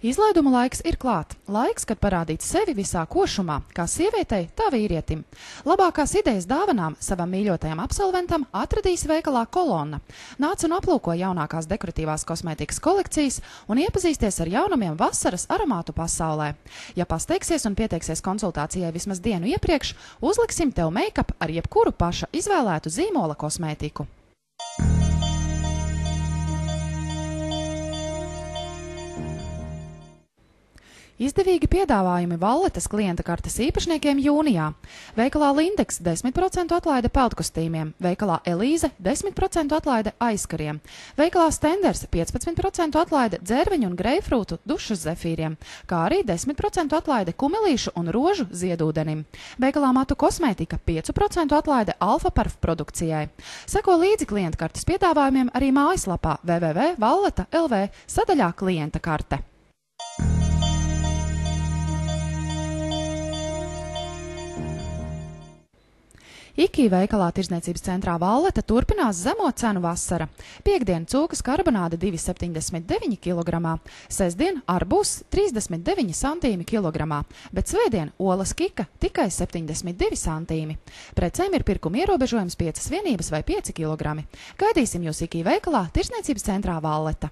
Izlaidumu laiks ir klāt. Laiks, kad parādīt sevi visā košumā, kā sievietei, tā vīrietim. Labākās idejas dāvanām savam mīļotajam absolventam atradīs veikalā Kolonna. Nāc un aplūko jaunākās dekoratīvās kosmētikas kolekcijas un iepazīsties ar jaunumiem vasaras aromātu pasaulē. Ja pasteigsies un pieteiksies konsultācijai vismaz dienu iepriekš, uzliksim tev make-up ar jebkuru paša izvēlētu zīmola kosmētiku. Izdevīgi piedāvājumi Valletas klienta kartes īpašniekiem jūnijā. Veikalā Lindex 10% atlaide peldkostīmiem, veikalā Elīze 10% atlaide aizkariem, veikalā Stenders 15% atlaide dzērveņu un greifrūtu dušas zefīriem, kā arī 10% atlaide kumelīšu un rožu ziedūdenim. Veikalā Matu kosmētika 5% atlaide Alfa Parf produkcijai. Seko līdzi klienta kartes piedāvājumiem arī mājaslapā www.valleta.lv sadaļā klienta karte. IKI veikalā Tirdzniecības centrā Valleta turpinās zemo cenu vasara. Piektdien cūkas karbonāde 2,79 kg, sestdien arbūs 39 centīmi kilogramā, bet svētdien olas kika tikai 72 centīmi. Precēm ir pirkuma ierobežojums 5 vienības vai 5 kg. Gaidīsim jūs IKI veikalā Tirdzniecības centrā Valleta.